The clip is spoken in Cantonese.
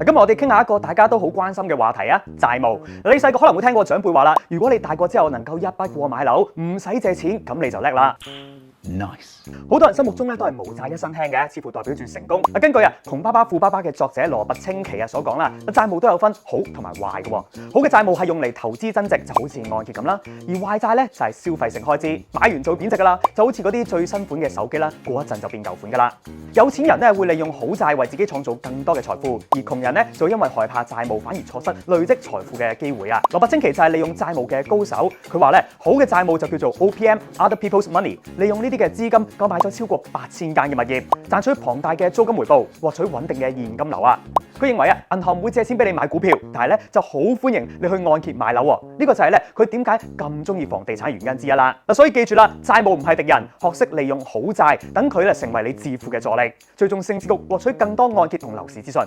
今日我哋傾下一個大家都好關心嘅話題啊，債務。你細個可能會聽過長輩話啦，如果你大個之後能夠一筆過買樓，唔使借錢，咁你就叻啦。Nice，好多人心目中咧都係無債一身輕嘅，似乎代表住成功。根據《窮爸爸富爸爸》嘅作者羅拔清崎所講啦，債務都有分好同埋壞嘅。好嘅債務係用嚟投資增值，就好似按揭咁啦；而壞債咧就係消費性開支，買完就貶值噶啦，就好似嗰啲最新款嘅手機啦，過一陣就變舊款噶啦。有錢人咧會利用好債為自己創造更多嘅財富，而窮人咧就因為害怕債務反而錯失累積財富嘅機會啊。羅拔清崎就係利用債務嘅高手，佢話咧好嘅債務就叫做 OPM，Other People's Money， 利用呢啲嘅資金購買咗超過8000間嘅物業，賺取龐大嘅租金回報，獲取穩定嘅現金流啊！佢認為啊，銀行唔會借錢俾你買股票，但係咧就好歡迎你去按揭買樓喎。呢個就係咧佢點解咁中意房地產原因之一啦。所以記住啦，債務唔係敵人，學識利用好債，等佢咧成為你致富嘅助力。最終升值局獲取更多按揭同樓市資訊。